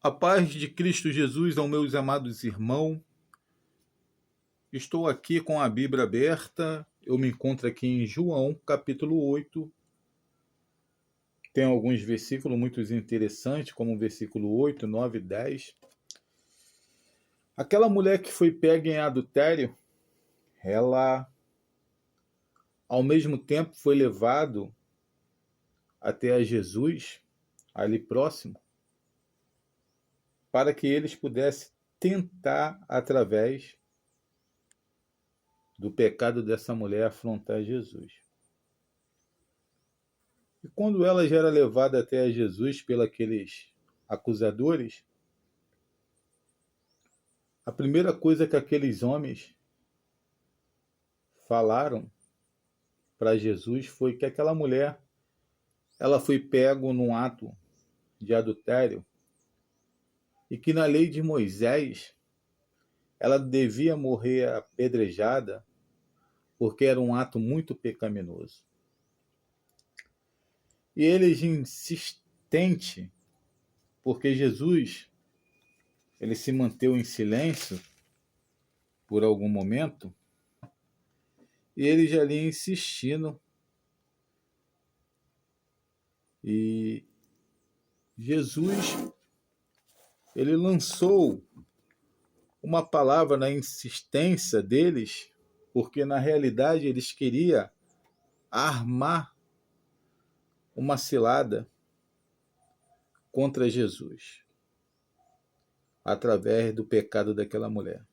A paz de Cristo Jesus aos meus amados irmãos. Estou aqui com a Bíblia aberta. Eu me encontro aqui em João, capítulo 8. Tem alguns versículos muito interessantes, como o versículo 8, 9 e 10. Aquela mulher que foi pega em adultério, ela, ao mesmo tempo, foi levado até a Jesus, ali próximo, para que eles pudessem tentar, através do pecado dessa mulher, afrontar Jesus. E quando ela já era levada até a Jesus pelos acusadores, a primeira coisa que aqueles homens falaram para Jesus foi que aquela mulher ela foi pego num ato de adultério e que na lei de Moisés ela devia morrer apedrejada porque era um ato muito pecaminoso. E eles insistente, porque Jesus ele se manteve em silêncio por algum momento, e eles ali insistindo. E Jesus, ele lançou uma palavra na insistência deles, porque na realidade eles queriam armar uma cilada contra Jesus, através do pecado daquela mulher.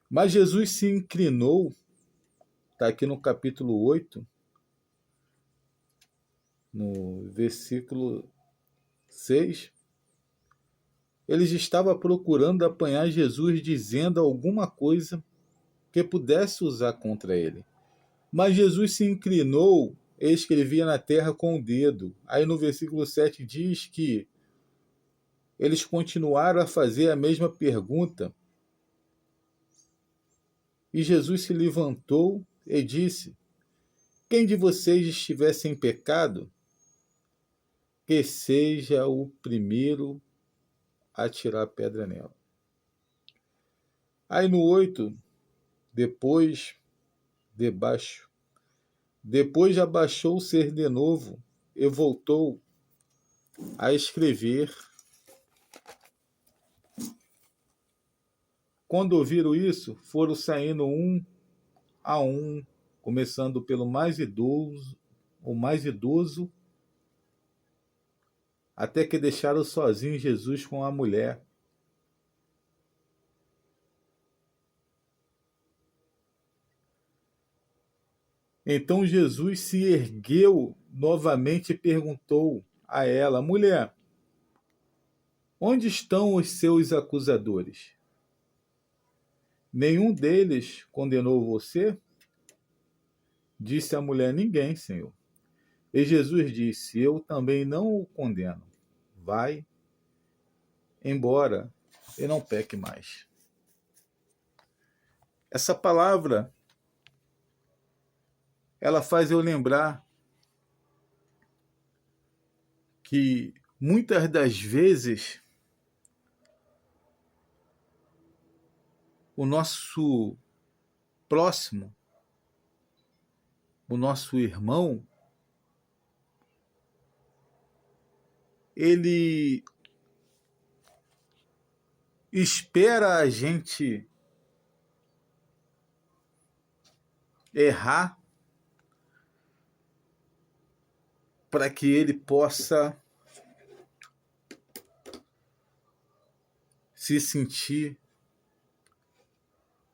Mas Jesus se inclinou, está aqui no capítulo 8, no versículo 6, eles estavam procurando apanhar Jesus dizendo alguma coisa que pudesse usar contra ele. Mas Jesus se inclinou e escrevia na terra com o dedo. Aí no versículo 7 diz que eles continuaram a fazer a mesma pergunta. E Jesus se levantou e disse: quem de vocês estiver sem pecado, que seja o primeiro a tirar a pedra nela. Aí no 8, depois abaixou o ser de novo e voltou a escrever. Quando ouviram isso, foram saindo um a um, começando pelo mais idoso, até que deixaram sozinho Jesus com a mulher. Então Jesus se ergueu novamente e perguntou a ela: mulher, onde estão os seus acusadores? Nenhum deles condenou você? Disse a mulher: ninguém, Senhor. E Jesus disse: eu também não o condeno. Vai embora e não peque mais. Essa palavra, ela faz eu lembrar que muitas das vezes o nosso próximo, o nosso irmão, ele espera a gente errar para que ele possa se sentir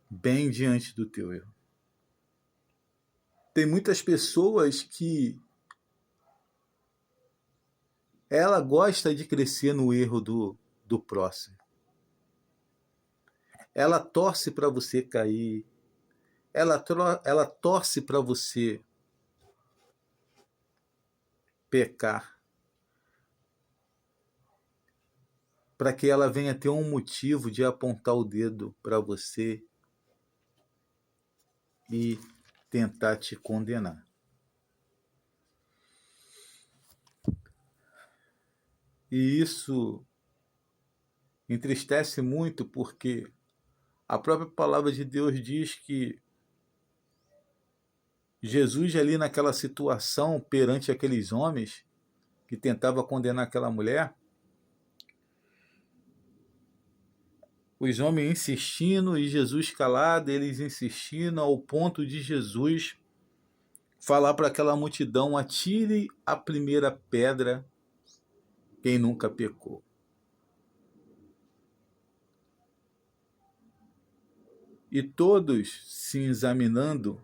bem diante do teu erro. Tem muitas pessoas que ela gosta de crescer no erro do próximo. Ela torce para você cair. Ela torce para você pecar, para que ela venha ter um motivo de apontar o dedo para você e tentar te condenar. E isso entristece muito, porque a própria palavra de Deus diz que Jesus, ali naquela situação, perante aqueles homens que tentavam condenar aquela mulher, os homens insistindo e Jesus calado, eles insistindo, ao ponto de Jesus falar para aquela multidão: atire a primeira pedra quem nunca pecou. E todos, se examinando,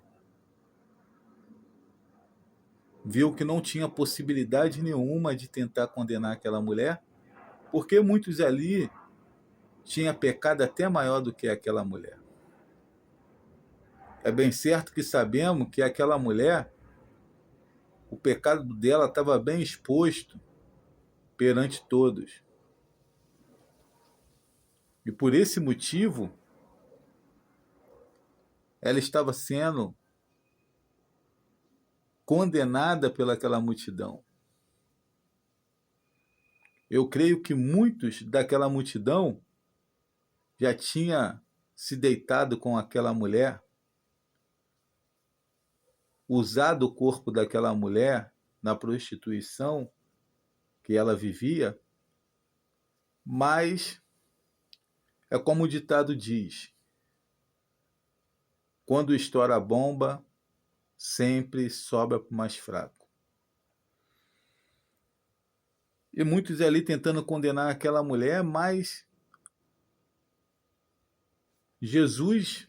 viu que não tinha possibilidade nenhuma de tentar condenar aquela mulher, porque muitos ali tinham pecado até maior do que aquela mulher. É bem certo que sabemos que aquela mulher, o pecado dela estava bem exposto perante todos. E por esse motivo, ela estava sendo condenada pelaquela multidão. Eu creio que muitos daquela multidão já tinha se deitado com aquela mulher, usado o corpo daquela mulher na prostituição que ela vivia, mas é como o ditado diz: quando estoura a bomba, sempre sobra para o mais fraco. E muitos ali tentando condenar aquela mulher, mas Jesus,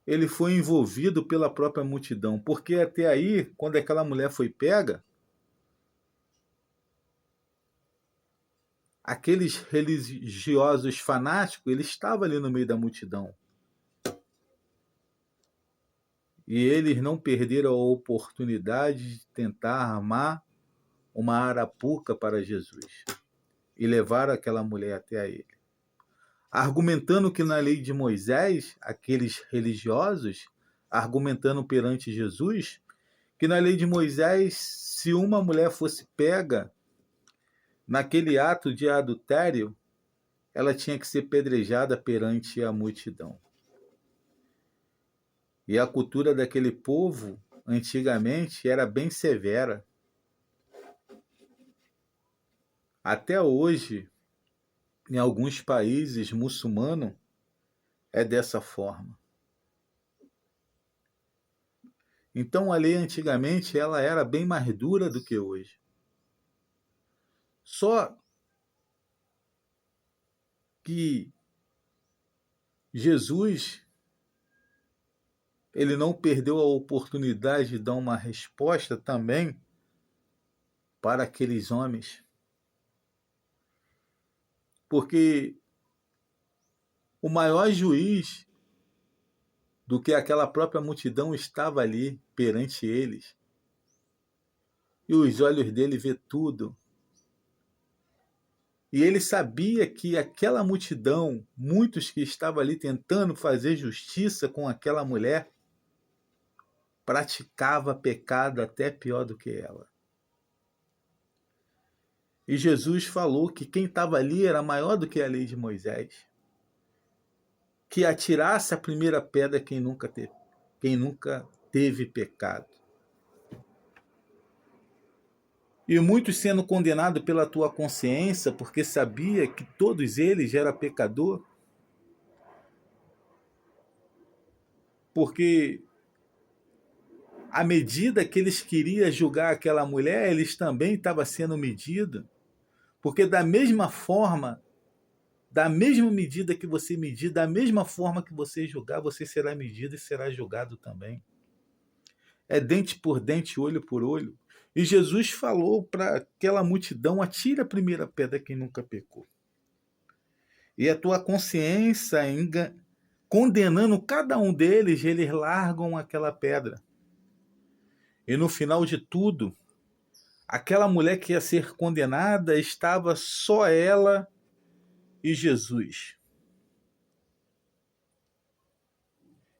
ele foi envolvido pela própria multidão, porque até aí, quando aquela mulher foi pega, aqueles religiosos fanáticos, ele estava ali no meio da multidão. E eles não perderam a oportunidade de tentar armar uma arapuca para Jesus e levar aquela mulher até a ele, argumentando que na lei de Moisés, aqueles religiosos, argumentando perante Jesus, que na lei de Moisés, se uma mulher fosse pega naquele ato de adultério, ela tinha que ser pedrejada perante a multidão. E a cultura daquele povo, antigamente, era bem severa. Até hoje, em alguns países muçulmanos, é dessa forma. Então a lei antigamente ela era bem mais dura do que hoje. Só que Jesus, ele não perdeu a oportunidade de dar uma resposta também para aqueles homens. Porque o maior juiz do que aquela própria multidão estava ali perante eles. E os olhos dele vê tudo. E ele sabia que aquela multidão, muitos que estavam ali tentando fazer justiça com aquela mulher, praticava pecado até pior do que ela. E Jesus falou que quem estava ali era maior do que a lei de Moisés. Que atirasse a primeira pedra quem nunca teve pecado. E muitos sendo condenados pela tua consciência, porque sabia que todos eles eram pecador. Porque à medida que eles queriam julgar aquela mulher, eles também estavam sendo medidos. Porque da mesma forma, da mesma medida que você medir, da mesma forma que você julgar, você será medido e será julgado também. É dente por dente, olho por olho. E Jesus falou para aquela multidão: atire a primeira pedra quem nunca pecou. E a tua consciência, condenando cada um deles, eles largam aquela pedra. E no final de tudo, aquela mulher que ia ser condenada, estava só ela e Jesus.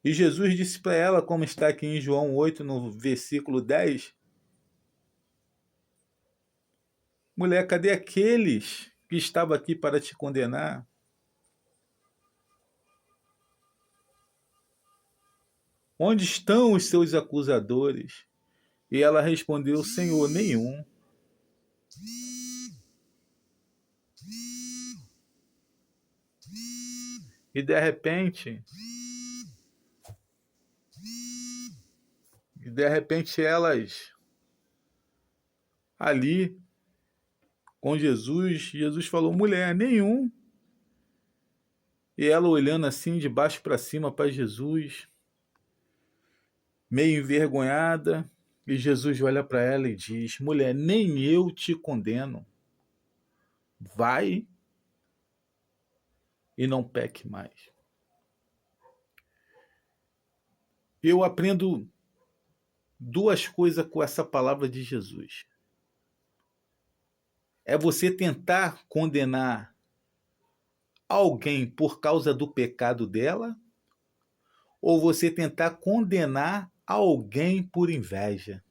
E Jesus disse para ela, como está aqui em João 8, no versículo 10, Mulher, cadê aqueles que estavam aqui para te condenar? Onde estão os seus acusadores? E ela respondeu: Senhor, nenhum. E de repente elas ali com Jesus, Jesus falou: mulher, nenhum. E ela olhando assim de baixo para cima para Jesus, meio envergonhada, e Jesus olha para ela e diz: mulher, nem eu te condeno. Vai e não peque mais. Eu aprendo duas coisas com essa palavra de Jesus. É você tentar condenar alguém por causa do pecado dela, ou você tentar condenar alguém por inveja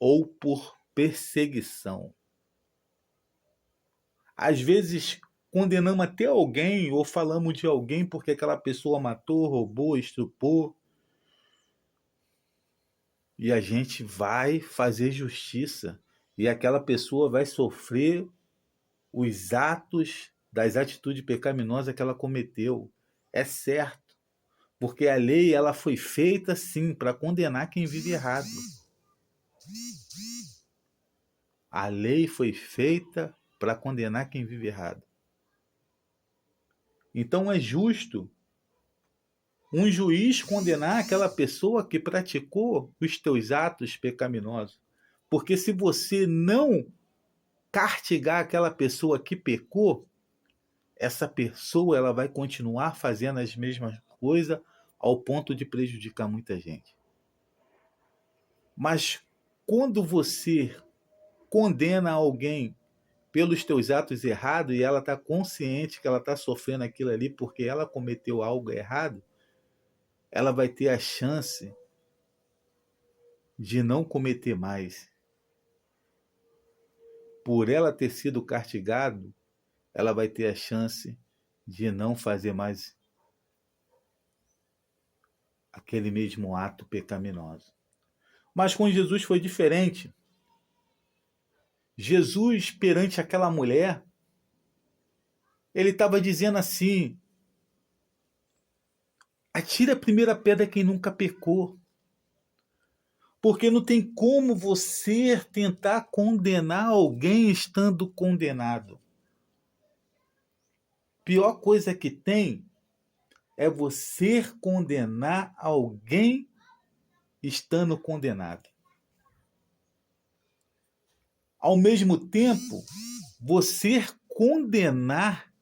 ou por perseguição. Às vezes condenamos até alguém ou falamos de alguém porque aquela pessoa matou, roubou, estrupou. E a gente vai fazer justiça. E aquela pessoa vai sofrer os atos das atitudes pecaminosas que ela cometeu. É certo. Porque a lei ela foi feita, sim, para condenar quem vive errado. A lei foi feita para condenar quem vive errado. Então é justo um juiz condenar aquela pessoa que praticou os teus atos pecaminosos. Porque se você não castigar aquela pessoa que pecou, essa pessoa ela vai continuar fazendo as mesmas coisas ao ponto de prejudicar muita gente. Mas quando você condena alguém pelos teus atos errados e ela está consciente que ela está sofrendo aquilo ali porque ela cometeu algo errado, ela vai ter a chance de não cometer mais. Por ela ter sido castigado, ela vai ter a chance de não fazer mais aquele mesmo ato pecaminoso. Mas com Jesus foi diferente. Jesus, perante aquela mulher, ele estava dizendo assim: atira a primeira pedra quem nunca pecou. Porque não tem como você tentar condenar alguém estando condenado. Pior coisa que tem é você condenar alguém estando condenado. Ao mesmo tempo, você condenar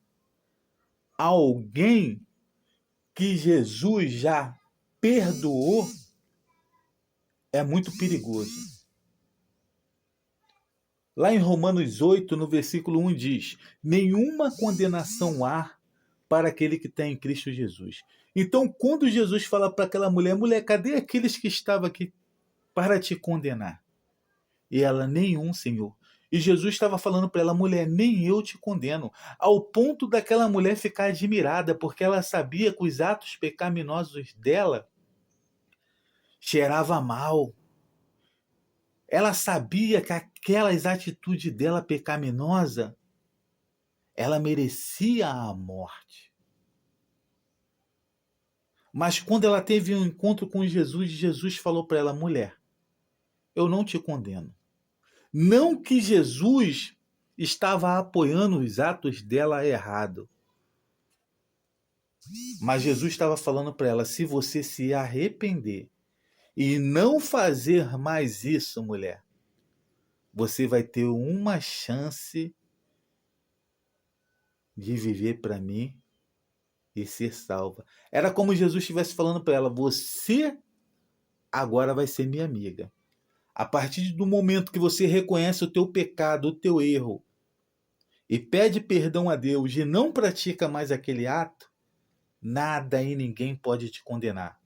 alguém que Jesus já perdoou é muito perigoso. Lá em Romanos 8, no versículo 1 diz: nenhuma condenação há para aquele que está em Cristo Jesus. Então, quando Jesus fala para aquela mulher: mulher, cadê aqueles que estavam aqui para te condenar? E ela: nenhum, Senhor. E Jesus estava falando para ela: mulher, nem eu te condeno. Ao ponto daquela mulher ficar admirada, porque ela sabia que os atos pecaminosos dela cheirava mal. Ela sabia que aquelas atitudes dela pecaminosa, ela merecia a morte. Mas quando ela teve um encontro com Jesus, Jesus falou para ela: mulher, eu não te condeno. Não que Jesus estava apoiando os atos dela errado, mas Jesus estava falando para ela: se você se arrepender e não fazer mais isso, mulher, você vai ter uma chance de viver para mim e ser salva. Era como Jesus estivesse falando para ela: você agora vai ser minha amiga. A partir do momento que você reconhece o teu pecado, o teu erro, e pede perdão a Deus e não pratica mais aquele ato, nada e ninguém pode te condenar.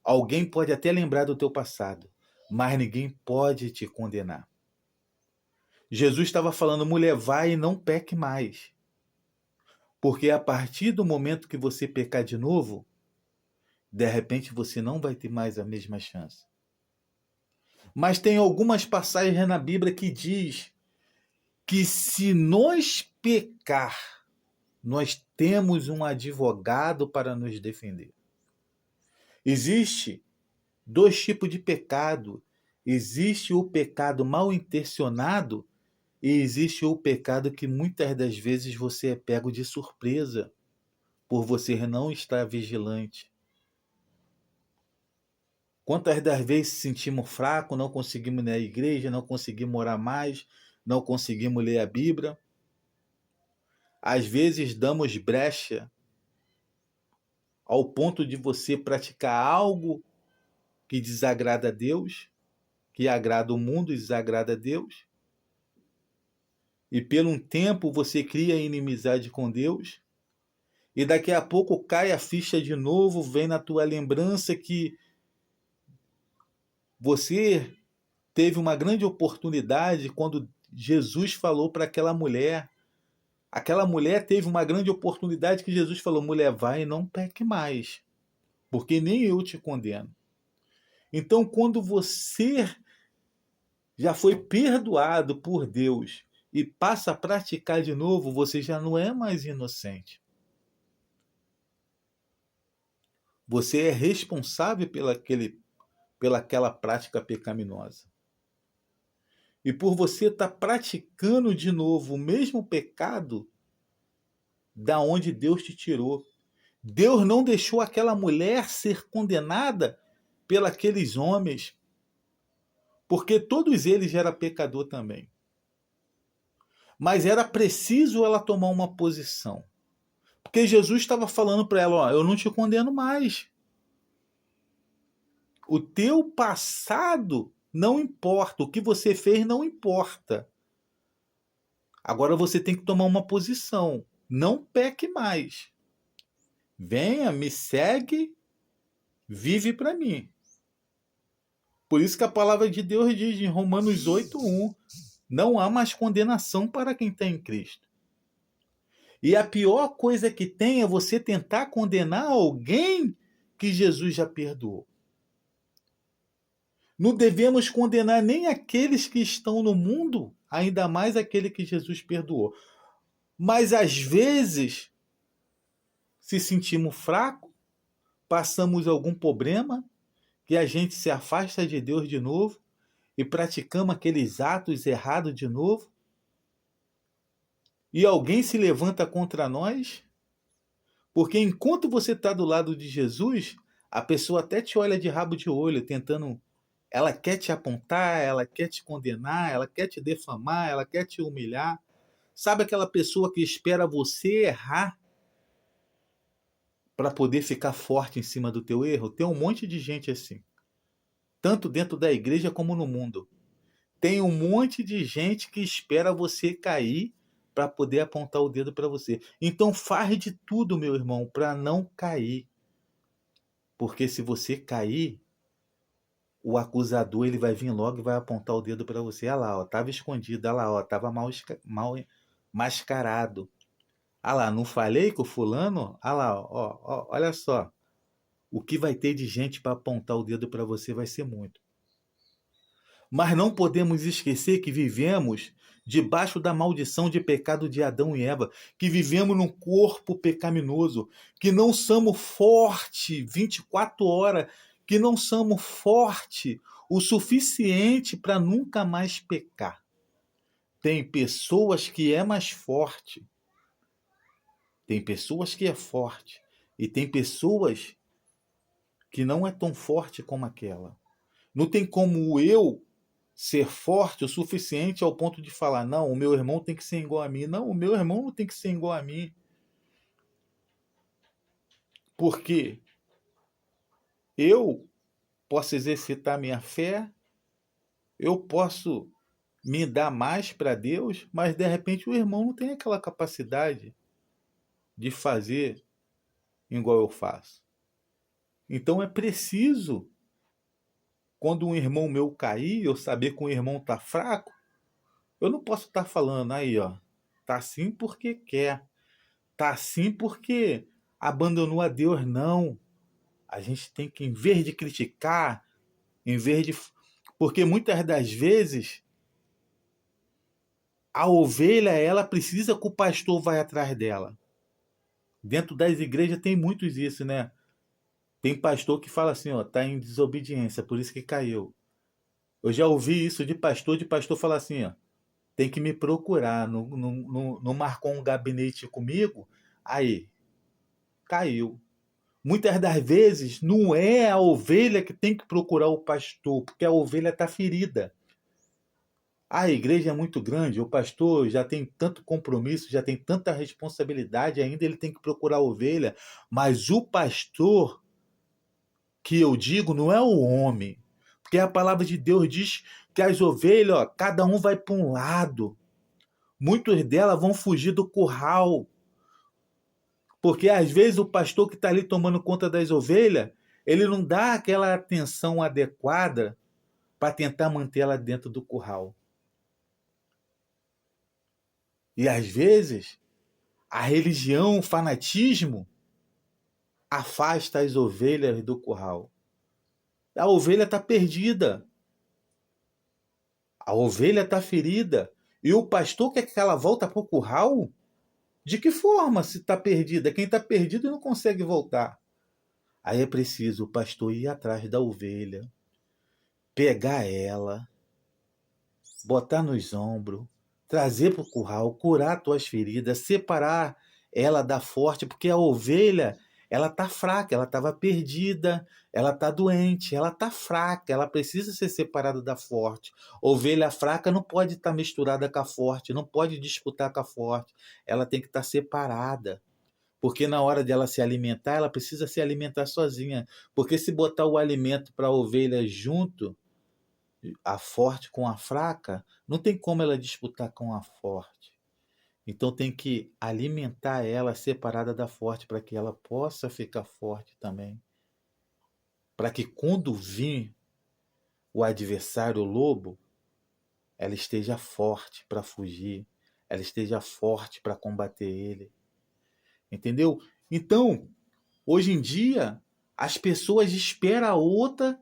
Alguém pode até lembrar do teu passado, mas ninguém pode te condenar. Jesus estava falando, mulher, vai e não peque mais. Porque a partir do momento que você pecar de novo, de repente você não vai ter mais a mesma chance. Mas tem algumas passagens na Bíblia que diz que se nós pecar, nós temos um advogado para nos defender. Existe dois tipos de pecado. Existe o pecado mal intencionado e existe o pecado que muitas das vezes você é pego de surpresa por você não estar vigilante. Quantas das vezes sentimos fraco, não conseguimos ir na igreja, não conseguimos orar mais, não conseguimos ler a Bíblia. Às vezes damos brecha ao ponto de você praticar algo que desagrada a Deus, que agrada o mundo e desagrada a Deus. E por um tempo você cria inimizade com Deus. E daqui a pouco cai a ficha de novo, vem na tua lembrança que você teve uma grande oportunidade quando Jesus falou para aquela mulher. Aquela mulher teve uma grande oportunidade que Jesus falou, mulher, vai e não peque mais, porque nem eu te condeno. Então, quando você já foi perdoado por Deus e passa a praticar de novo, você já não é mais inocente. Você é responsável pelaquela prática pecaminosa. E por você estar praticando de novo o mesmo pecado da onde Deus te tirou. Deus não deixou aquela mulher ser condenada pelos homens, porque todos eles eram pecador também. Mas era preciso ela tomar uma posição. Porque Jesus estava falando para ela, ó, eu não te condeno mais. O teu passado não importa, o que você fez não importa. Agora você tem que tomar uma posição. Não peque mais. Venha, me segue, vive para mim. Por isso que a palavra de Deus diz em Romanos 8:1, não há mais condenação para quem está em Cristo. E a pior coisa que tem é você tentar condenar alguém que Jesus já perdoou. Não devemos condenar nem aqueles que estão no mundo, ainda mais aquele que Jesus perdoou. Mas às vezes, se sentimos fracos, passamos algum problema, que a gente se afasta de Deus de novo e praticamos aqueles atos errados de novo, e alguém se levanta contra nós, porque enquanto você está do lado de Jesus, a pessoa até te olha de rabo de olho, tentando. Ela quer te apontar, ela quer te condenar, ela quer te defamar, ela quer te humilhar. Sabe aquela pessoa que espera você errar para poder ficar forte em cima do teu erro? Tem um monte de gente assim, tanto dentro da igreja como no mundo. Tem um monte de gente que espera você cair para poder apontar o dedo para você. Então faz de tudo, meu irmão, para não cair. Porque se você cair, o acusador ele vai vir logo e vai apontar o dedo para você. Olha lá, ó, tava escondido, olha lá, ó, tava mal mascarado. Olha lá, não falei com o fulano? Olha lá, ó, olha só. O que vai ter de gente para apontar o dedo para você vai ser muito. Mas não podemos esquecer que vivemos debaixo da maldição de pecado de Adão e Eva, que vivemos num corpo pecaminoso, que não somos fortes 24 horas, que não somos fortes o suficiente para nunca mais pecar. Tem pessoas que é mais forte, tem pessoas que é forte, e tem pessoas que não é tão forte como aquela. Não tem como eu ser forte o suficiente ao ponto de falar, não, o meu irmão tem que ser igual a mim. Não, o meu irmão não tem que ser igual a mim. Porque eu posso exercitar minha fé, eu posso me dar mais para Deus, mas de repente o irmão não tem aquela capacidade de fazer igual eu faço. Então é preciso, quando um irmão meu cair, eu saber que um irmão está fraco, Eu não posso estar falando aí, ó, tá assim porque quer, tá assim porque abandonou a Deus, não. A gente tem que, em vez de criticar, em vez de. Porque muitas das vezes a ovelha, ela precisa que o pastor vá atrás dela. Dentro das igrejas tem muitos isso, né? Tem pastor que fala assim, ó, tá em desobediência, por isso que caiu. Eu já ouvi isso de pastor falar assim, ó, tem que me procurar, não marcou um gabinete comigo, aí, caiu. Muitas das vezes não é a ovelha que tem que procurar o pastor, porque a ovelha está ferida. A igreja é muito grande, o pastor já tem tanto compromisso, já tem tanta responsabilidade, ainda ele tem que procurar a ovelha, mas o pastor que eu digo não é o homem, porque a palavra de Deus diz que as ovelhas, ó, cada um vai para um lado, muitas delas vão fugir do curral, porque às vezes o pastor que está ali tomando conta das ovelhas, ele não dá aquela atenção adequada para tentar mantê-la dentro do curral. E às vezes a religião, o fanatismo afasta as ovelhas do curral. A ovelha está perdida. A ovelha está ferida. E o pastor quer que ela volte para o curral? De que forma se está perdida? Quem está perdido não consegue voltar. Aí é preciso o pastor ir atrás da ovelha, pegar ela, botar nos ombros, trazer para o curral, curar tuas feridas, separar ela da forte, porque a ovelha, ela tá fraca, ela estava perdida, ela tá doente, ela tá fraca, ela precisa ser separada da forte. Ovelha fraca não pode estar misturada com a forte, não pode disputar com a forte, ela tem que estar separada. Porque na hora de ela se alimentar, ela precisa se alimentar sozinha. Porque se botar o alimento para a ovelha junto, a forte com a fraca, não tem como ela disputar com a forte. Então tem que alimentar ela separada da forte para que ela possa ficar forte também. Para que quando vir o adversário, o lobo, ela esteja forte para fugir, ela esteja forte para combater ele. Entendeu? Então, hoje em dia, as pessoas esperam a outra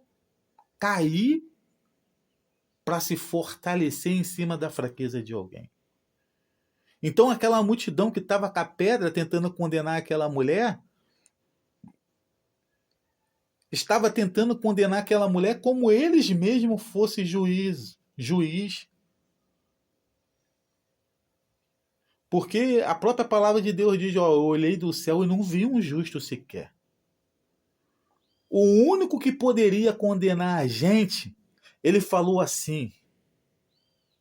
cair para se fortalecer em cima da fraqueza de alguém. Então aquela multidão que estava com a pedra tentando condenar aquela mulher, estava tentando condenar aquela mulher como eles mesmos fossem juiz. Porque a própria palavra de Deus diz, ó, eu olhei do céu e não vi um justo sequer. O único que poderia condenar a gente, ele falou assim,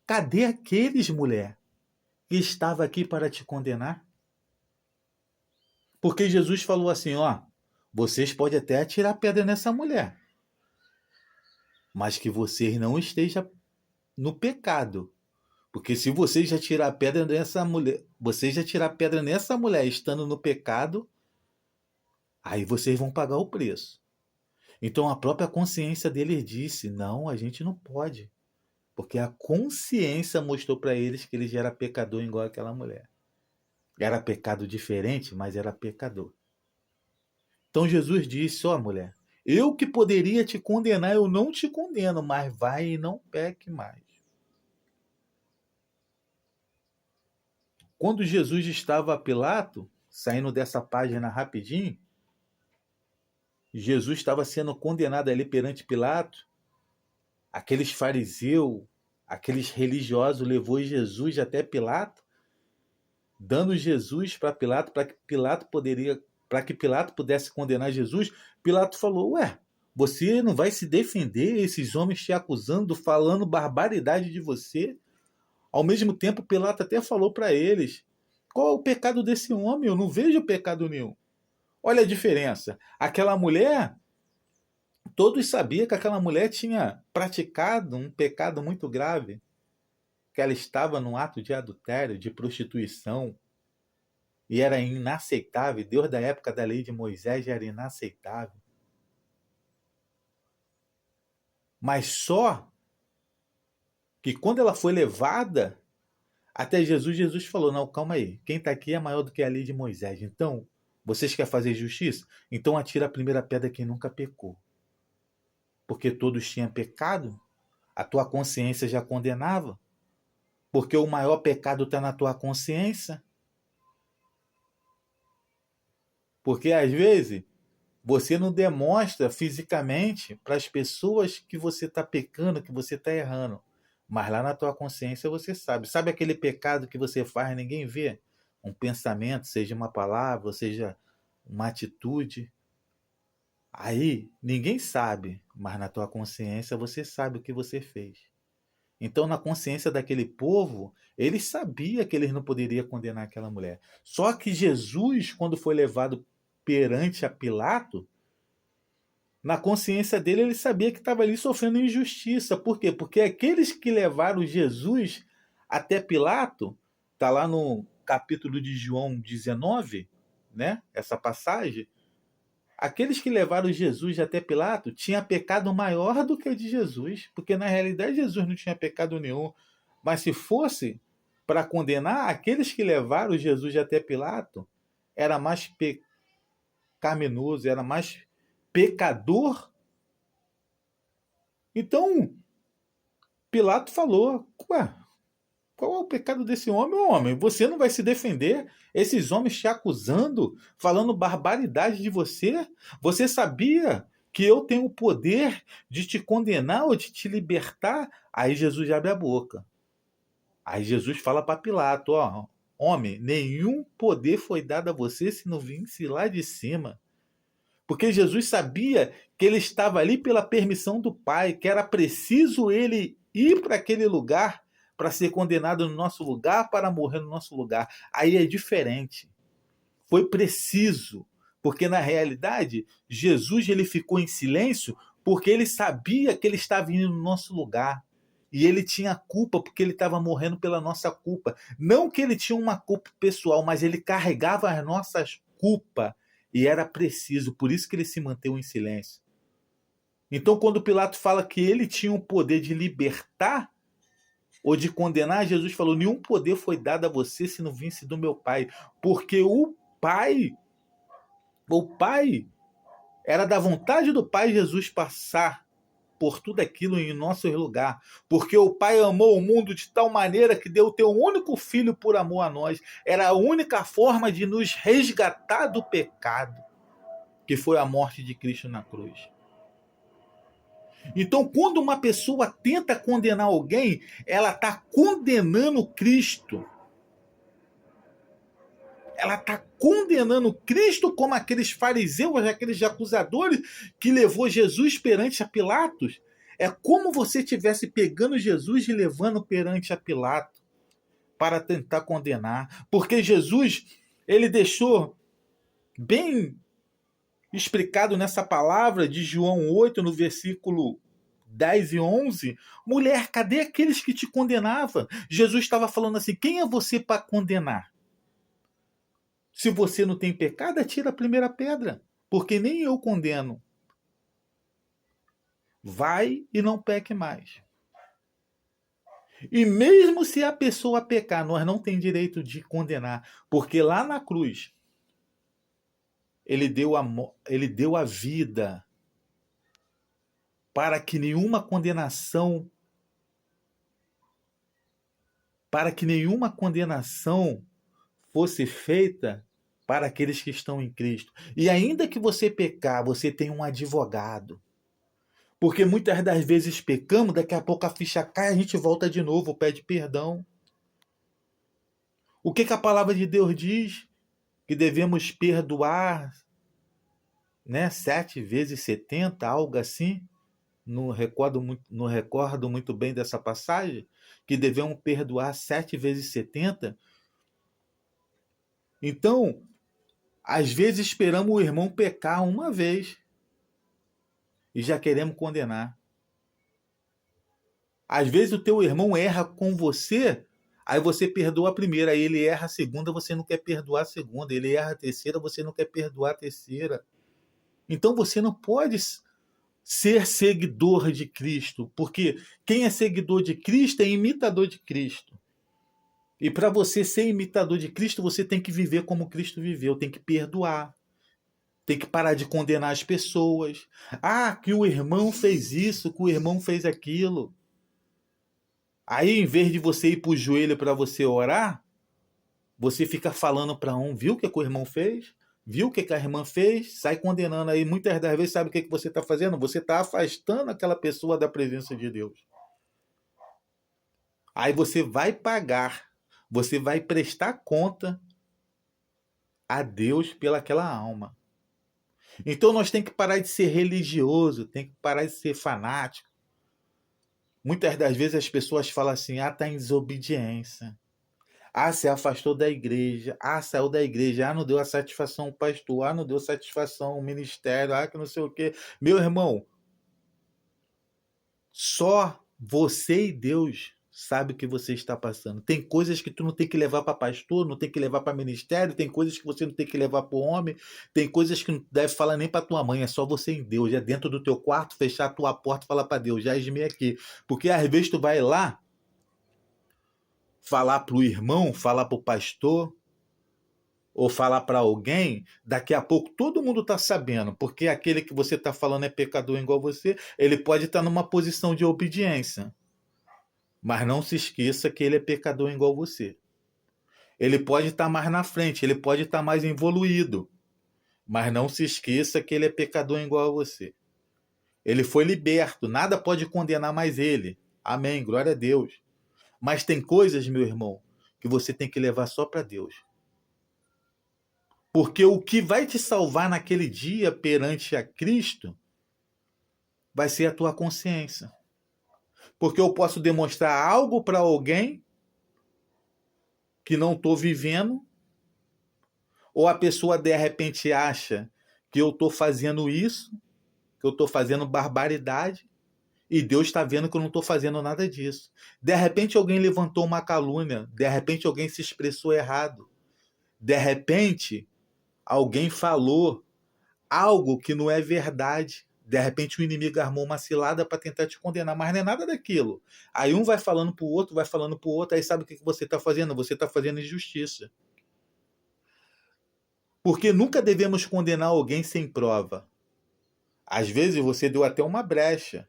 cadê aqueles, mulher, que estava aqui para te condenar? Porque Jesus falou assim, ó, vocês podem até atirar pedra nessa mulher, mas que vocês não estejam no pecado. Porque se vocês já tirar pedra nessa mulher, vocês já tirar pedra nessa mulher estando no pecado, aí vocês vão pagar o preço. Então a própria consciência deles disse: não, a gente não pode. Porque a consciência mostrou para eles que eles já eram pecador igual aquela mulher. Era pecado diferente, mas era pecador. Então Jesus disse: ó, mulher, eu que poderia te condenar, eu não te condeno, mas vai e não peque mais. Quando Jesus estava a Pilato, saindo dessa página rapidinho, Jesus estava sendo condenado ali perante Pilato. Aqueles fariseus, aqueles religiosos levou Jesus até Pilato, dando Jesus para Pilato, para que Pilato pudesse condenar Jesus. Pilato falou: ué, você não vai se defender, esses homens te acusando, falando barbaridade de você? Ao mesmo tempo, Pilato até falou para eles: qual é o pecado desse homem? Eu não vejo pecado nenhum. Olha a diferença. Aquela mulher, todos sabiam que aquela mulher tinha praticado um pecado muito grave, que ela estava num ato de adultério, de prostituição, e era inaceitável. Deus da época da lei de Moisés já era inaceitável. Mas só que quando ela foi levada Até Jesus falou, não, calma aí, quem está aqui é maior do que a lei de Moisés. Então, vocês querem fazer justiça? Então atira a primeira pedra quem nunca pecou. Porque todos tinham pecado, a tua consciência já condenava, porque o maior pecado está na tua consciência. Porque às vezes você não demonstra fisicamente para as pessoas que você está pecando, que você está errando. Mas lá na tua consciência você sabe. Sabe aquele pecado que você faz e ninguém vê? Um pensamento, seja uma palavra, seja uma atitude. Aí ninguém sabe, mas na tua consciência você sabe o que você fez. Então, na consciência daquele povo, eles sabiam que eles não poderiam condenar aquela mulher. Só que Jesus, quando foi levado perante a Pilato, na consciência dele, ele sabia que estava ali sofrendo injustiça. Por quê? Porque aqueles que levaram Jesus até Pilato, está lá no capítulo de João 19, né? Essa passagem. Aqueles que levaram Jesus até Pilato tinham pecado maior do que o de Jesus, porque na realidade Jesus não tinha pecado nenhum. Mas se fosse para condenar, aqueles que levaram Jesus até Pilato era mais pecaminoso, era mais pecador. Então, Pilato falou, ué, qual é o pecado desse homem? Você não vai se defender? Esses homens te acusando, falando barbaridade de você? Você sabia que eu tenho o poder de te condenar ou de te libertar? Aí Jesus abre a boca. Aí Jesus fala para Pilato, ó, homem, nenhum poder foi dado a você se não vinsse lá de cima. Porque Jesus sabia que ele estava ali pela permissão do Pai, que era preciso ele ir para aquele lugar para ser condenado no nosso lugar, para morrer no nosso lugar. Aí é diferente. Foi preciso, porque na realidade Jesus ele ficou em silêncio porque ele sabia que ele estava indo no nosso lugar. E ele tinha culpa porque ele estava morrendo pela nossa culpa. Não que ele tinha uma culpa pessoal, mas ele carregava as nossas culpas. E era preciso, por isso que ele se manteve em silêncio. Então, quando Pilato fala que ele tinha o poder de libertar ou de condenar, Jesus falou: nenhum poder foi dado a você se não vinsse do meu Pai. Porque o Pai era da vontade do Pai Jesus passar por tudo aquilo em nosso lugar. Porque o Pai amou o mundo de tal maneira que deu o teu único filho por amor a nós. Era a única forma de nos resgatar do pecado, que foi a morte de Cristo na cruz. Então, quando uma pessoa tenta condenar alguém, ela está condenando Cristo. Ela está condenando Cristo como aqueles fariseus, aqueles acusadores que levou Jesus perante a Pilatos. É como você estivesse pegando Jesus e levando perante a Pilato para tentar condenar. Porque Jesus, ele deixou bem explicado nessa palavra de João 8, no versículo 10 e 11, mulher, cadê aqueles que te condenavam? Jesus estava falando assim, quem é você para condenar? Se você não tem pecado, atira a primeira pedra, porque nem eu condeno. Vai e não peque mais. E mesmo se a pessoa pecar, nós não tem direito de condenar, porque lá na cruz, ele deu a vida para que nenhuma condenação fosse feita para aqueles que estão em Cristo. E ainda que você pecar, você tem um advogado. Porque muitas das vezes pecamos, daqui a pouco a ficha cai, a gente volta de novo, pede perdão. O que a palavra de Deus diz? Que devemos perdoar, né? 7 vezes 70, algo assim. Não recordo muito bem dessa passagem. Que devemos perdoar 7 vezes 70. Então, às vezes esperamos o irmão pecar uma vez e já queremos condenar. Às vezes o teu irmão erra com você, aí você perdoa a primeira, aí ele erra a segunda, você não quer perdoar a segunda, ele erra a terceira, você não quer perdoar a terceira. Então você não pode ser seguidor de Cristo, porque quem é seguidor de Cristo é imitador de Cristo. E para você ser imitador de Cristo, você tem que viver como Cristo viveu, tem que perdoar, tem que parar de condenar as pessoas. Ah, que o irmão fez isso, que o irmão fez aquilo. Aí, em vez de você ir para o joelho para você orar, você fica falando para um, viu o que o irmão fez? Viu o que a irmã fez? Sai condenando aí. Muitas das vezes, sabe o que você está fazendo? Você está afastando aquela pessoa da presença de Deus. Aí você vai pagar, você vai prestar conta a Deus pelaquela alma. Então nós temos que parar de ser religioso, tem que parar de ser fanático. Muitas das vezes as pessoas falam assim, ah, tá em desobediência. Ah, se afastou da igreja. Ah, saiu da igreja. Ah, não deu a satisfação ao pastor. Ah, não deu satisfação ao ministério. Ah, que não sei o quê. Meu irmão, só você e Deus sabe o que você está passando. Tem coisas que tu não tem que levar para pastor, não tem que levar para ministério, tem coisas que você não tem que levar para o homem, tem coisas que não deve falar nem para tua mãe, é só você e Deus. É dentro do teu quarto, fechar a tua porta e falar para Deus, já esme aqui. Porque às vezes tu vai lá falar pro irmão, falar pro pastor, ou falar para alguém, daqui a pouco todo mundo está sabendo, porque aquele que você está falando é pecador igual você, ele pode estar numa posição de obediência. Mas não se esqueça que ele é pecador igual você. Ele pode estar mais na frente, ele pode estar mais evoluído. Mas não se esqueça que ele é pecador igual a você. Ele foi liberto, nada pode condenar mais ele. Amém, glória a Deus. Mas tem coisas, meu irmão, que você tem que levar só para Deus. Porque o que vai te salvar naquele dia perante a Cristo vai ser a tua consciência. Porque eu posso demonstrar algo para alguém que não estou vivendo, ou a pessoa de repente acha que eu estou fazendo isso, que eu estou fazendo barbaridade, e Deus está vendo que eu não estou fazendo nada disso. De repente alguém levantou uma calúnia, de repente alguém se expressou errado, de repente alguém falou algo que não é verdade. De repente o inimigo armou uma cilada para tentar te condenar, mas não é nada daquilo. Aí um vai falando para o outro, vai falando para o outro, aí sabe o que você está fazendo? Você está fazendo injustiça. Porque nunca devemos condenar alguém sem prova. Às vezes você deu até uma brecha.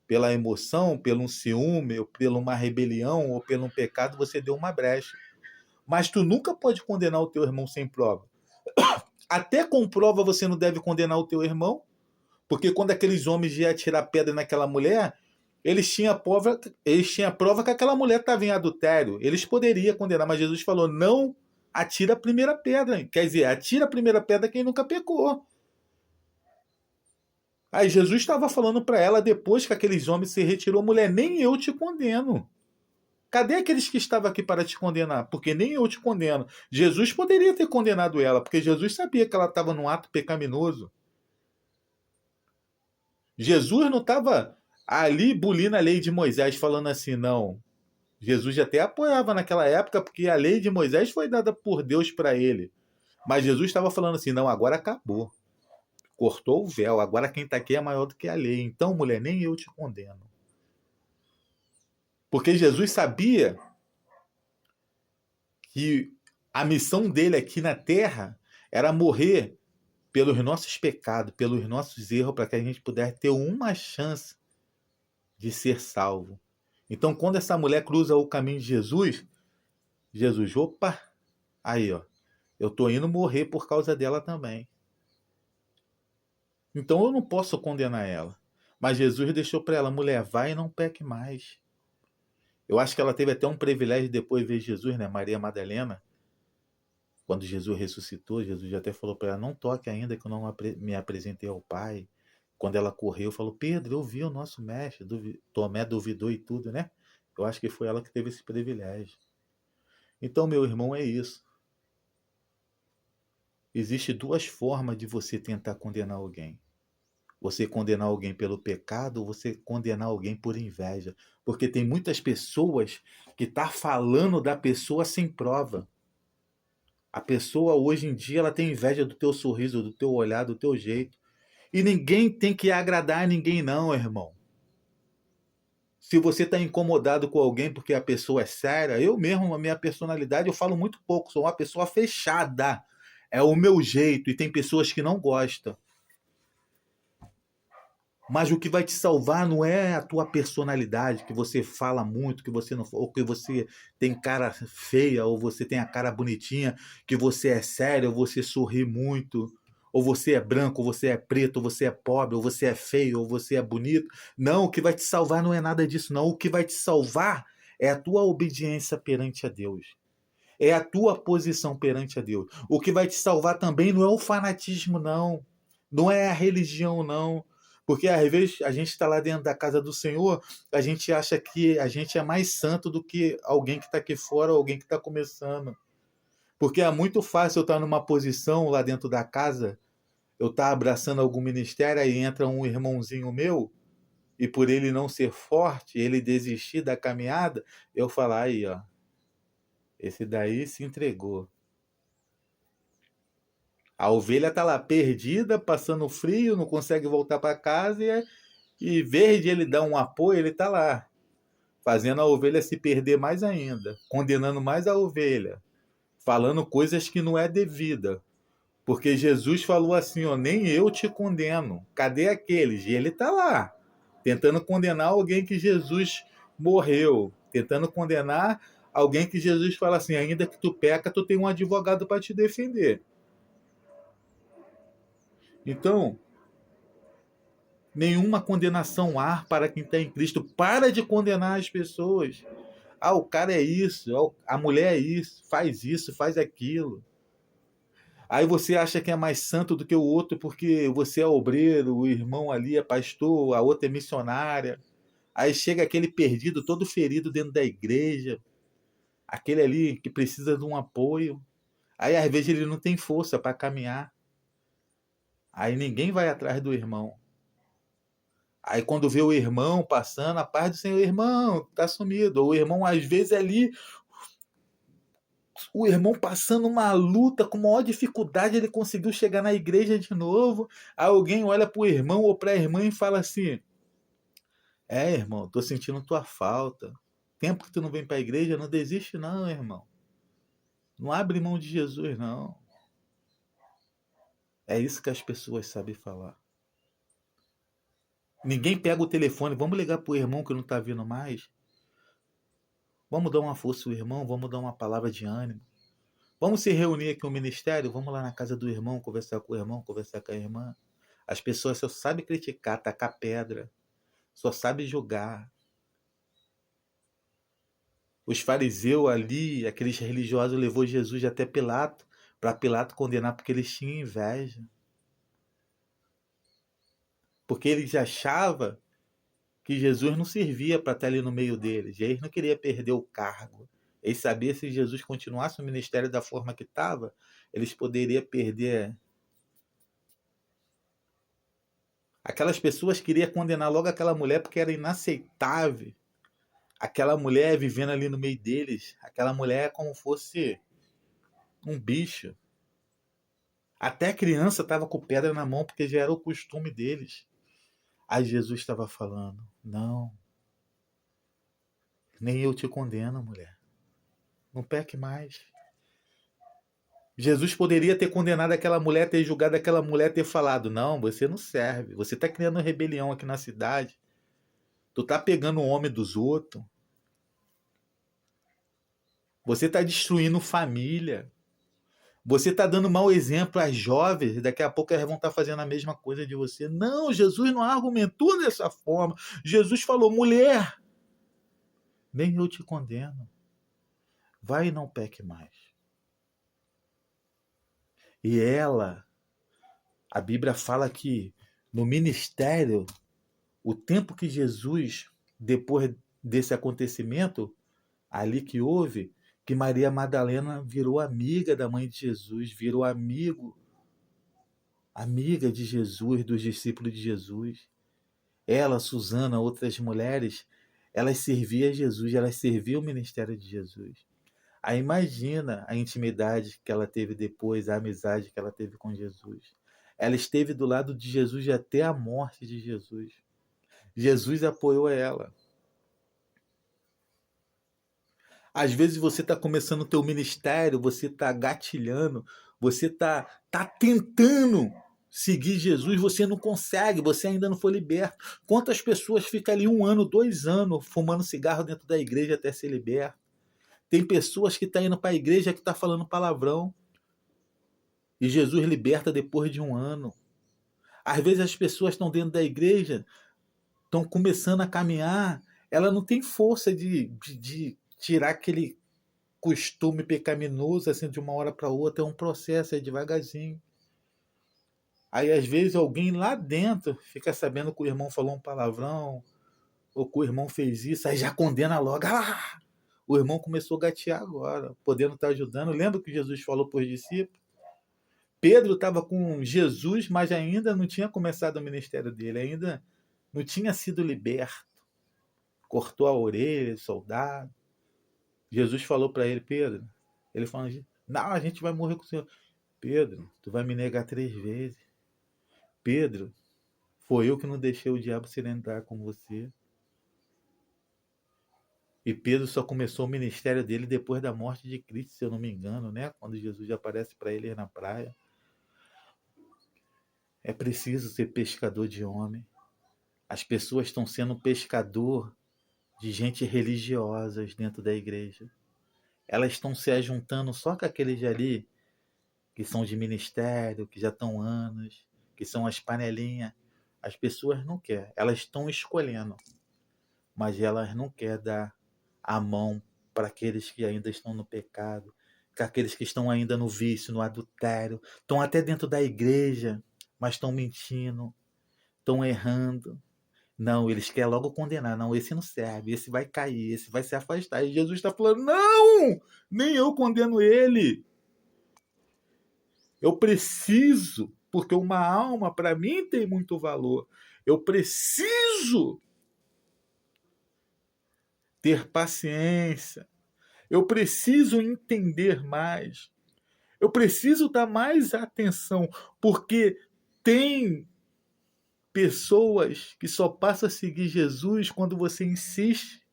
Pela emoção, pelo um ciúme, ou pela uma rebelião, ou pelo um pecado, você deu uma brecha. Mas tu nunca pode condenar o teu irmão sem prova. Até com prova você não deve condenar o teu irmão, porque quando aqueles homens iam atirar pedra naquela mulher, eles tinham prova que aquela mulher estava em adultério. Eles poderiam condenar, mas Jesus falou, não atira a primeira pedra. Quer dizer, atira a primeira pedra quem nunca pecou. Aí Jesus estava falando para ela depois que aqueles homens se retirou, mulher, nem eu te condeno. Cadê aqueles que estavam aqui para te condenar? Porque nem eu te condeno. Jesus poderia ter condenado ela, porque Jesus sabia que ela estava num ato pecaminoso. Jesus não estava ali bulindo a lei de Moisés, falando assim, não. Jesus até apoiava naquela época, porque a lei de Moisés foi dada por Deus para ele. Mas Jesus estava falando assim, não, agora acabou. Cortou o véu, agora quem está aqui é maior do que a lei. Então, mulher, nem eu te condeno. Porque Jesus sabia que a missão dele aqui na terra era morrer pelos nossos pecados, pelos nossos erros, para que a gente pudesse ter uma chance de ser salvo. Então, quando essa mulher cruza o caminho de Jesus, Jesus, opa, aí, ó, eu tô indo morrer por causa dela também. Então, eu não posso condenar ela. Mas Jesus deixou para ela, mulher, vai e não peque mais. Eu acho que ela teve até um privilégio depois de ver Jesus, né? Maria Madalena, quando Jesus ressuscitou, Jesus já até falou para ela, não toque ainda que eu não me apresentei ao Pai. Quando ela correu, falou, Pedro, eu vi o nosso mestre. Tomé duvidou e tudo, né? Eu acho que foi ela que teve esse privilégio. Então, meu irmão, é isso. Existem duas formas de você tentar condenar alguém. Você condenar alguém pelo pecado ou você condenar alguém por inveja. Porque tem muitas pessoas que estão falando da pessoa sem prova. A pessoa hoje em dia ela tem inveja do teu sorriso, do teu olhar, do teu jeito. E ninguém tem que agradar a ninguém não, irmão. Se você está incomodado com alguém porque a pessoa é séria, eu mesmo, a minha personalidade, eu falo muito pouco, sou uma pessoa fechada. É o meu jeito, e tem pessoas que não gostam. Mas o que vai te salvar não é a tua personalidade, que você fala muito, que você não, ou que você tem cara feia, ou você tem a cara bonitinha, que você é sério, ou você sorri muito, ou você é branco, ou você é preto, ou você é pobre, ou você é feio, ou você é bonito. Não, o que vai te salvar não é nada disso, não. O que vai te salvar é a tua obediência perante a Deus. É a tua posição perante a Deus. O que vai te salvar também não é o fanatismo, não. Não é a religião, não. Porque às vezes a gente está lá dentro da casa do Senhor, a gente acha que a gente é mais santo do que alguém que está aqui fora ou alguém que está começando. Porque é muito fácil eu estar numa posição lá dentro da casa, eu estar abraçando algum ministério, aí entra um irmãozinho meu, e por ele não ser forte, ele desistir da caminhada, eu falar aí, ó, esse daí se entregou. A ovelha tá lá perdida, passando frio, não consegue voltar para casa e verde ele dá um apoio, ele tá lá, fazendo a ovelha se perder mais ainda, condenando mais a ovelha, falando coisas que não é devida. Porque Jesus falou assim, ó, nem eu te condeno. Cadê aqueles? E ele tá lá, tentando condenar alguém que Jesus morreu, tentando condenar alguém que Jesus fala assim, ainda que tu peca, tu tem um advogado para te defender. Então, nenhuma condenação há para quem está em Cristo. Para de condenar as pessoas. Ah, o cara é isso, a mulher é isso, faz aquilo. Aí você acha que é mais santo do que o outro porque você é obreiro, o irmão ali é pastor, a outra é missionária. Aí chega aquele perdido, todo ferido dentro da igreja, aquele ali que precisa de um apoio. Aí às vezes ele não tem força para caminhar. Aí ninguém vai atrás do irmão. Aí quando vê o irmão passando, a paz do Senhor, irmão, tá sumido. Ou o irmão, às vezes, ali, o irmão passando uma luta, com maior dificuldade, ele conseguiu chegar na igreja de novo. Aí alguém olha pro irmão ou pra irmã e fala assim: é, irmão, tô sentindo tua falta. Tempo que tu não vem pra igreja, não desiste, não, irmão. Não abre mão de Jesus, não. É isso que as pessoas sabem falar. Ninguém pega o telefone, vamos ligar pro irmão que não tá vindo mais. Vamos dar uma força ao irmão, vamos dar uma palavra de ânimo. Vamos se reunir aqui no ministério? Vamos lá na casa do irmão, conversar com o irmão, conversar com a irmã. As pessoas só sabem criticar, tacar pedra, só sabem julgar. Os fariseus ali, aqueles religiosos, levou Jesus até Pilato, para Pilato condenar porque eles tinham inveja. Porque eles achavam que Jesus não servia para estar ali no meio deles. E eles não queriam perder o cargo. Eles sabiam que se Jesus continuasse o ministério da forma que estava, eles poderiam perder. Aquelas pessoas queriam condenar logo aquela mulher porque era inaceitável. Aquela mulher vivendo ali no meio deles, aquela mulher é como fosse um bicho. Até a criança estava com pedra na mão porque já era o costume deles. Aí Jesus estava falando: não, nem eu te condeno, mulher. Não peque mais. Jesus poderia ter condenado aquela mulher, ter julgado aquela mulher, ter falado: não, você não serve. Você está criando rebelião aqui na cidade. Tu tá pegando o homem dos outros. Você está destruindo família. Você está dando mau exemplo às jovens, daqui a pouco elas vão estar fazendo a mesma coisa de você. Não, Jesus não argumentou dessa forma. Jesus falou: mulher, nem eu te condeno. Vai e não peque mais. E ela, a Bíblia fala que no ministério, o tempo que Jesus, depois desse acontecimento, ali que houve, que Maria Madalena virou amiga da mãe de Jesus, virou amiga de Jesus, dos discípulos de Jesus. Ela, Susana, outras mulheres, elas serviam a Jesus, elas serviam o ministério de Jesus. Aí imagina a intimidade que ela teve depois, a amizade que ela teve com Jesus. Ela esteve do lado de Jesus até a morte de Jesus. Jesus apoiou ela. Às vezes você está começando o teu ministério, você está gatilhando, você tá tentando seguir Jesus, você não consegue, você ainda não foi liberto. Quantas pessoas ficam ali 1 ano, 2 anos fumando cigarro dentro da igreja até ser liberto? Tem pessoas que estão indo para a igreja que estão falando palavrão e Jesus liberta depois de 1 ano. Às vezes as pessoas estão dentro da igreja, estão começando a caminhar, ela não tem força de tirar aquele costume pecaminoso assim de uma hora para outra, é um processo, é devagarzinho. Aí às vezes alguém lá dentro fica sabendo que o irmão falou um palavrão, ou que o irmão fez isso, aí já condena logo. Ah, o irmão começou a gatear agora, podendo estar ajudando. Lembra que Jesus falou para os discípulos? Pedro estava com Jesus, mas ainda não tinha começado o ministério dele, ainda não tinha sido liberto. Cortou a orelha do soldado. Jesus falou para ele, Pedro, ele falou, não, a gente vai morrer com o Senhor. Pedro, tu vai me negar 3 vezes. Pedro, foi eu que não deixei o diabo se entrar com você. E Pedro só começou o ministério dele depois da morte de Cristo, se eu não me engano, né? Quando Jesus aparece para ele na praia. É preciso ser pescador de homem. As pessoas estão sendo pescador de gente religiosas dentro da igreja. Elas estão se ajuntando só com aqueles ali que são de ministério, que já estão anos, que são as panelinhas. As pessoas não querem, elas estão escolhendo, mas elas não querem dar a mão para aqueles que ainda estão no pecado, para aqueles que estão ainda no vício, no adultério, estão até dentro da igreja, mas estão mentindo, estão errando. Não, eles querem logo condenar. Não, esse não serve, esse vai cair, esse vai se afastar. E Jesus está falando: não, nem eu condeno ele. Eu preciso, porque uma alma para mim tem muito valor. Eu preciso ter paciência. Eu preciso entender mais. Eu preciso dar mais atenção, porque tem pessoas que só passam a seguir Jesus quando você insiste,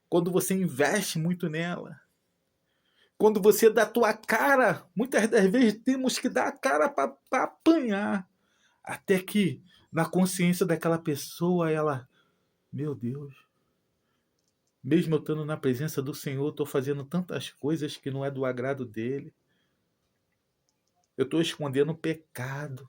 quando você investe muito nela. Quando você dá a tua cara, muitas das vezes temos que dar a cara para apanhar. Até que na consciência daquela pessoa, ela, meu Deus, mesmo eu estando na presença do Senhor, estou fazendo tantas coisas que não é do agrado dele. Eu estou escondendo pecado.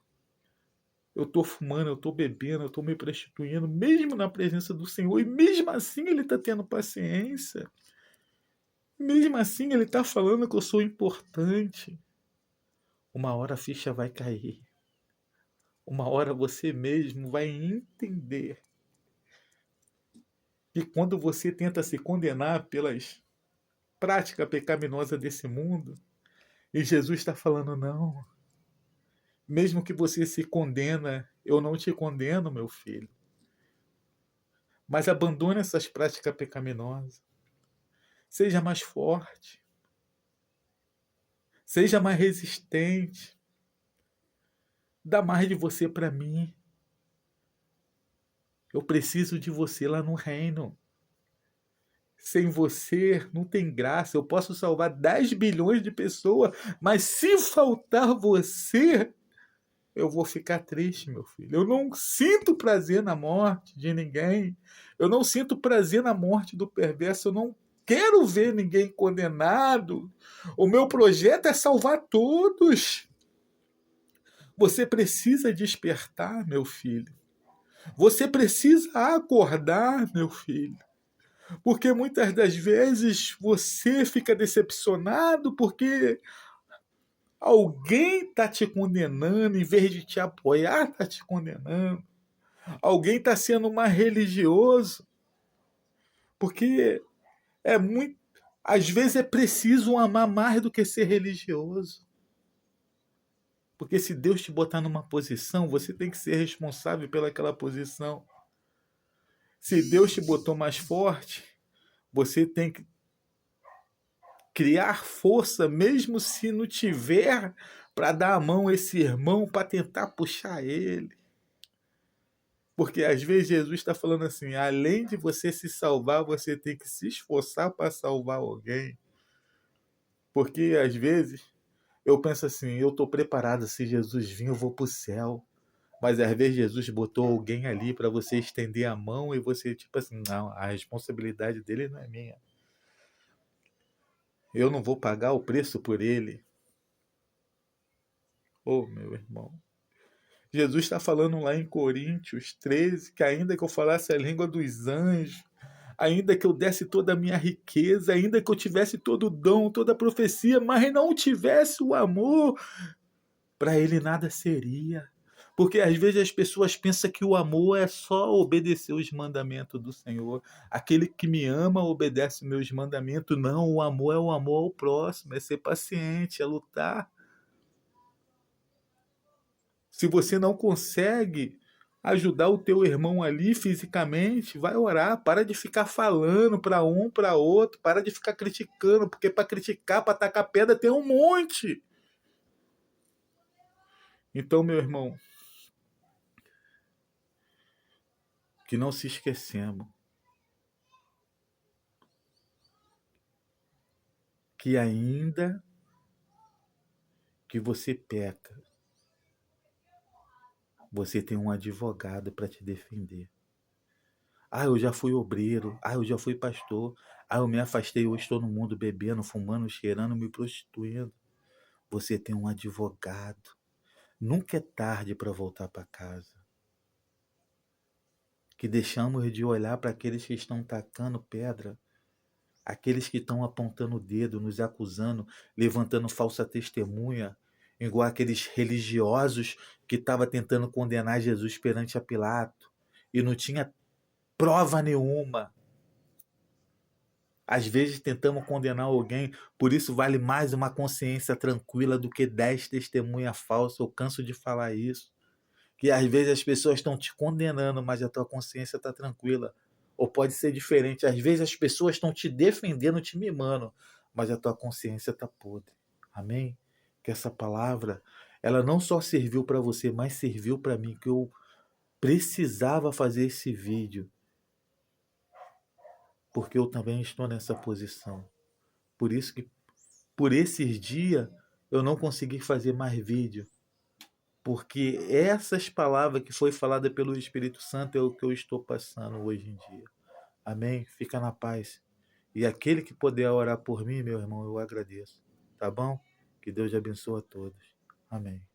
Eu estou fumando, eu estou bebendo, eu estou me prostituindo, mesmo na presença do Senhor. E mesmo assim ele está tendo paciência. Mesmo assim ele está falando que eu sou importante. Uma hora a ficha vai cair. Uma hora você mesmo vai entender que quando você tenta se condenar pelas práticas pecaminosas desse mundo, e Jesus está falando, não, mesmo que você se condena, eu não te condeno, meu filho. Mas abandone essas práticas pecaminosas. Seja mais forte. Seja mais resistente. Dá mais de você para mim. Eu preciso de você lá no reino. Sem você não tem graça. Eu posso salvar 10 bilhões de pessoas, mas se faltar você, eu vou ficar triste, meu filho. Eu não sinto prazer na morte de ninguém. Eu não sinto prazer na morte do perverso. Eu não quero ver ninguém condenado. O meu projeto é salvar todos. Você precisa despertar, meu filho. Você precisa acordar, meu filho. Porque muitas das vezes você fica decepcionado porque alguém está te condenando em vez de te apoiar, está te condenando. Alguém está sendo mais religioso. Porque é muito. Às vezes é preciso amar mais do que ser religioso. Porque se Deus te botar numa posição, você tem que ser responsável pelaquela posição. Se Deus te botou mais forte, você tem que criar força, mesmo se não tiver, para dar a mão a esse irmão, para tentar puxar ele. Porque às vezes Jesus está falando assim, além de você se salvar, você tem que se esforçar para salvar alguém. Porque às vezes eu penso assim, eu estou preparado, se Jesus vir eu vou para o céu. Mas às vezes Jesus botou alguém ali para você estender a mão e você tipo assim, não, a responsabilidade dele não é minha. Eu não vou pagar o preço por ele. Oh, meu irmão. Jesus está falando lá em Coríntios 13 que ainda que eu falasse a língua dos anjos, ainda que eu desse toda a minha riqueza, ainda que eu tivesse todo o dom, toda a profecia, mas não tivesse o amor, para ele nada seria. Porque às vezes as pessoas pensam que o amor é só obedecer os mandamentos do Senhor. Aquele que me ama obedece meus mandamentos. Não, o amor é o amor ao próximo, é ser paciente, é lutar. Se você não consegue ajudar o teu irmão ali fisicamente, vai orar, para de ficar falando para um, para outro, para de ficar criticando, porque para criticar, para tacar pedra tem um monte. Então, meu irmão, que não se esquecemos que ainda que você peca, você tem um advogado para te defender. Ah, eu já fui obreiro. Ah, eu já fui pastor. Ah, eu me afastei, hoje estou no mundo bebendo, fumando, cheirando, me prostituindo. Você tem um advogado. Nunca é tarde para voltar para casa. Que deixamos de olhar para aqueles que estão tacando pedra, aqueles que estão apontando o dedo, nos acusando, levantando falsa testemunha, igual aqueles religiosos que estavam tentando condenar Jesus perante a Pilato e não tinha prova nenhuma. Às vezes tentamos condenar alguém, por isso vale mais uma consciência tranquila do que 10 testemunhas falsas. Eu canso de falar isso. Que às vezes as pessoas estão te condenando, mas a tua consciência está tranquila. Ou pode ser diferente. Às vezes as pessoas estão te defendendo, te mimando, mas a tua consciência está podre. Amém? Que essa palavra, ela não só serviu para você, mas serviu para mim, que eu precisava fazer esse vídeo, porque eu também estou nessa posição. Por isso que por esses dias eu não consegui fazer mais vídeo, porque essas palavras que foi falada pelo Espírito Santo é o que eu estou passando hoje em dia. Amém? Fica na paz. E aquele que puder orar por mim, meu irmão, eu agradeço. Tá bom? Que Deus abençoe a todos. Amém.